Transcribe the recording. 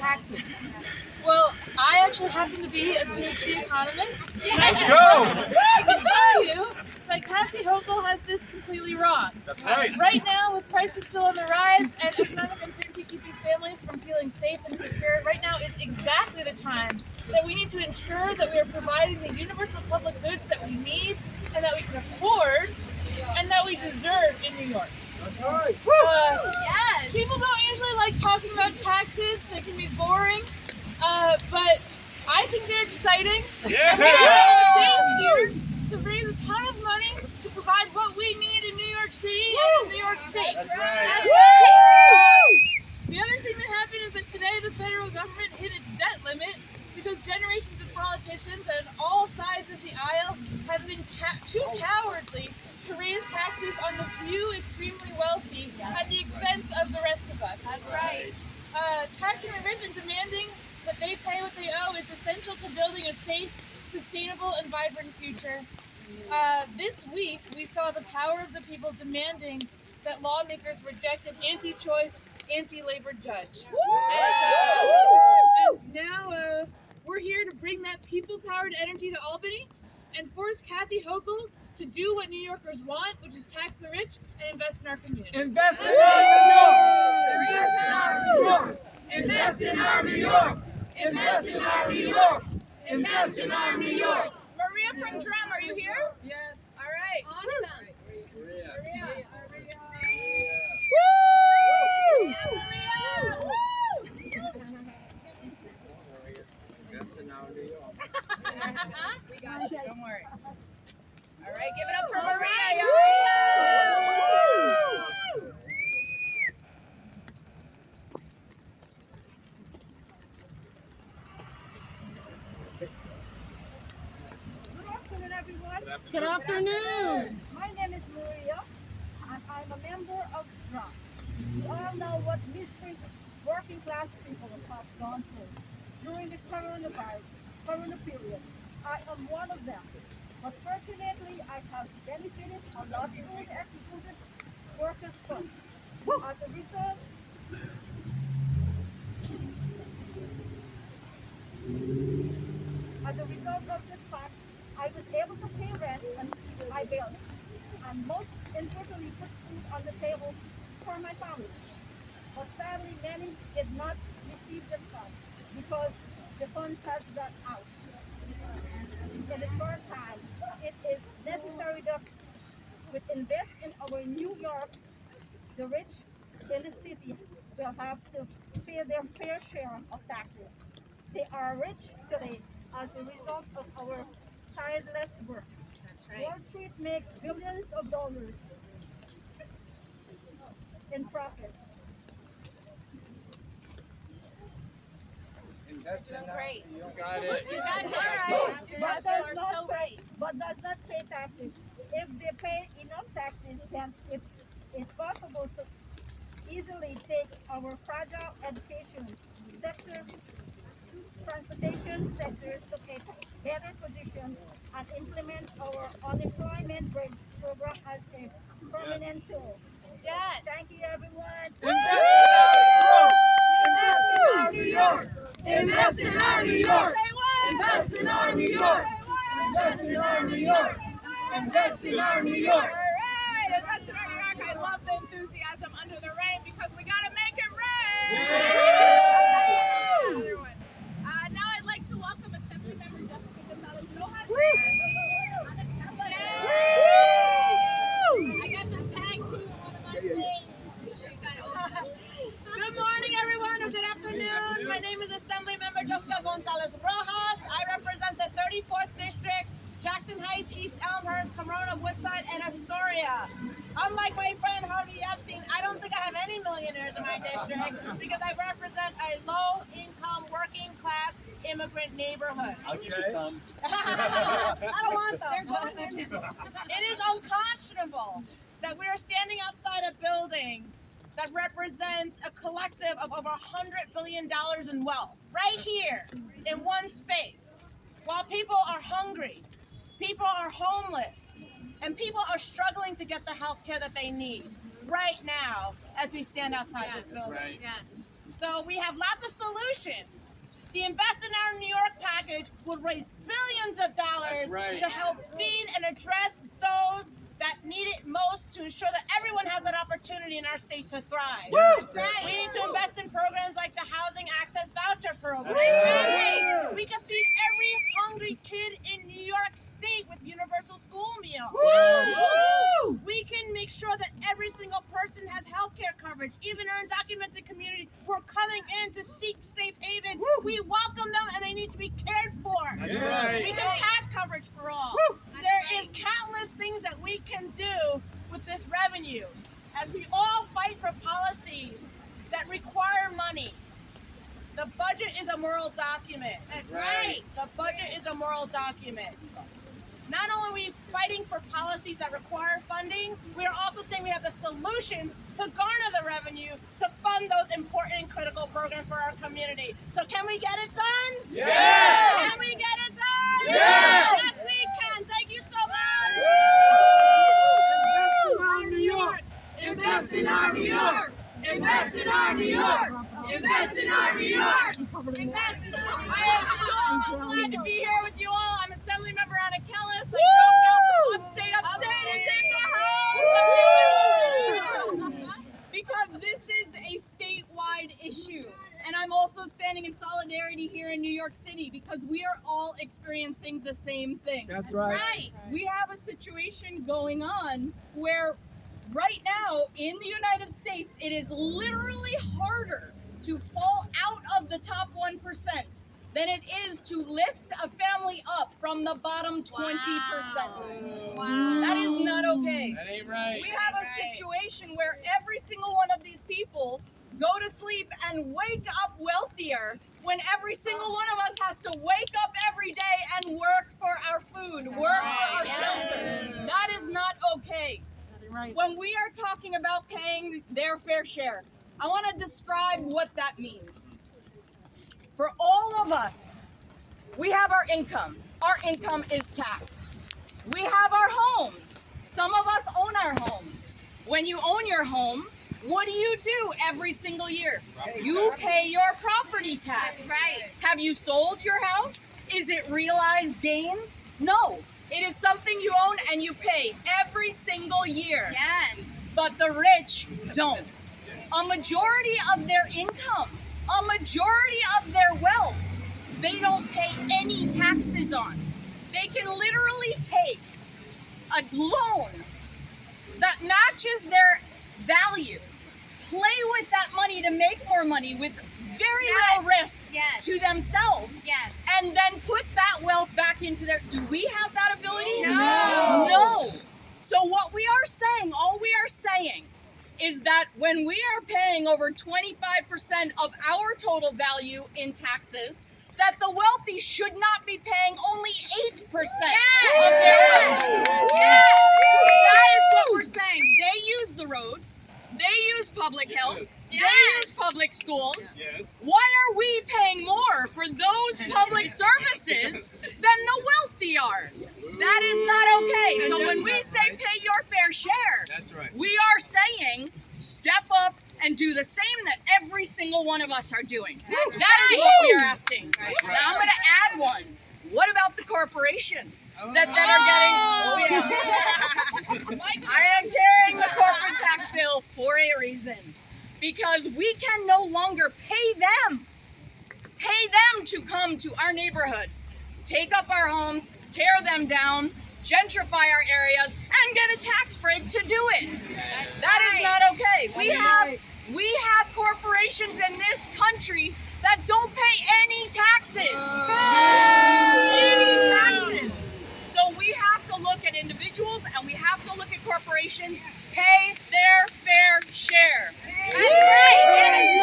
taxes. Well, I actually happen to be a PhD economist. Let's go! I can tell you that Kathy Hochul has this completely wrong. That's right. Right now, with prices still on the rise and economic uncertainty keeping families from feeling safe and secure, right now is exactly the time that we need to ensure that we are providing the universal public goods that we need and that we can afford and that we deserve in New York. That's right. Yes. People don't usually like talking about taxes. They can be boring, but I think they're exciting. Yeah. We have things here to raise a ton of money to provide what we need in New York City and in New York State. That's right. The other thing that happened is that today the federal government hit its debt limit because generations of politicians on all sides of the aisle have been too cowardly to raise taxes on the few extremely wealthy at the expense of the rest of us. That's right. Taxing the rich and demanding that they pay what they owe is essential to building a safe, sustainable, and vibrant future. This week, we saw the power of the people demanding that lawmakers reject an anti-choice, anti-labor judge. And now we're here to bring that people-powered energy to Albany and force Kathy Hochul to do what New Yorkers want, which is tax the rich and invest in our community. Invest in our New York! Invest in our New York! Invest in our New York! Invest in our New York! Maria from Drum, are you here? Yes. All right. Awesome. Maria. Invest in our New York. We got you. Don't worry. All right, give it up for Maria, y'all. Good afternoon, everyone. Good afternoon. My name is Maria, and I'm a member of DRUM. We all know what mistreated working class people have gone through during the corona period. I am one of them. But fortunately, I have benefited a lot through the Executive Workers Fund. As a result of this fact, I was able to pay rent and my bills, and most importantly, put food on the table for my family. But sadly, many did not receive this fund because the funds had run out. In the short time, it is necessary that we invest in our New York. The rich in the city will have to pay their fair share of taxes. They are rich today as a result of our tireless work. That's right. Wall Street makes billions of dollars in profit. Invest in our Great. New York. Got it. You guys are right. You But are does not so pay, right. but does not pay taxes. If they pay enough taxes, then it is possible to easily take our fragile education sectors, transportation sectors to a better position and implement our unemployment bridge program as a permanent tool. Yes. Thank you, everyone. Invest in our New York! Say what? Invest in our New York! Say what? Invest in our New York! Invest in our New York! All right. Invest in our New York. I love the enthusiasm under the rain because we got to make it rain. Another one. Now I'd like to welcome Assembly Member Jessica Gonzalez Rojas. I got the tag team on one of my things. Good morning, everyone, or good afternoon. My name is Assembly Member Jessica Gonzalez Rojas. I represent the 34th District, Jackson Heights, East Elmhurst, Corona, Woodside, and Astoria. Unlike my friend Harvey Epstein, I don't think I have any millionaires in my district because I represent a low-income, working-class immigrant neighborhood. I'll give you some. I don't want them. It is unconscionable that we are standing outside a building that represents a collective of over $100 billion in wealth, right here in one space, while people are hungry, people are homeless, and people are struggling to get the health care that they need right now as we stand outside this building. Right. So we have lots of solutions. The Invest in Our New York package would raise billions of dollars to help feed and address those that need it most to ensure that everyone has an opportunity in our state to thrive. We need to invest in programs like the Housing Access Voucher Program. We can feed every hungry kid in New York State with universal school meals. We can make sure that every single person has health care coverage, even our undocumented community who are coming in to seek safe haven. We welcome them and they need to be cared for. We can pass coverage for all. There is countless things that we can do with this revenue as we all fight for policies that require money. The budget is a moral document. That's right. The budget is a moral document. Not only are we fighting for policies that require funding, we are also saying we have the solutions to garner the revenue to fund those important and critical programs for our community. So can we get it done? Yes! Can we get it done? Yes! Yes, we can. Thank you so much. Invest in our New York! Invest in our New York! Invest in our New York! Invest in our New York! I am so glad to be here with you all. I'm Assemblymember Anna Kellis. I drove down from upstate to take Because this is a statewide issue. And I'm also standing in solidarity here in New York City because we are all experiencing the same thing. That's right. We have a situation going on where right now in the United States, it is literally harder to fall out of the top 1% than it is to lift a family up from the bottom 20%. Wow. That is not okay. That ain't right. We have a situation where every single one of these people go to sleep and wake up wealthier when every single one of us has to wake up every day and work for our food, work for our shelter. That is not okay. When we are talking about paying their fair share, I want to describe what that means. For all of us, we have our income. Our income is taxed. We have our homes. Some of us own our homes. When you own your home, what do you do every single year? You pay your property tax. Have you sold your house? Is it realized gains? No. It is something you own and you pay every single year. Yes. But the rich don't. A majority of their income, a majority of their wealth, they don't pay any taxes on. They can literally take a loan that matches their value, play with that money to make more money with very little risk to themselves, and then put that wealth back into their... Do we have that ability? No. So what we are saying, all we are saying, is that when we are paying over 25% of our total value in taxes, that the wealthy should not be paying only 8% of their wealth. That is what we're saying. They use the roads. They use public health. They use public schools. Why are we paying more for those public services than the wealthy are? That is not okay. So when we say pay your fair share, we are saying step up and do the same that every single one of us are doing. That is what we are asking. Now I'm going to add one. What about the corporations that are getting... I am carrying the corporate tax bill for a reason. Because we can no longer pay them to come to our neighborhoods, take up our homes, tear them down, gentrify our areas, and get a tax break to do it. That is not okay. We have corporations in this country that don't pay any taxes. So we have to look at individuals and we have to look at corporations. Pay their fair share.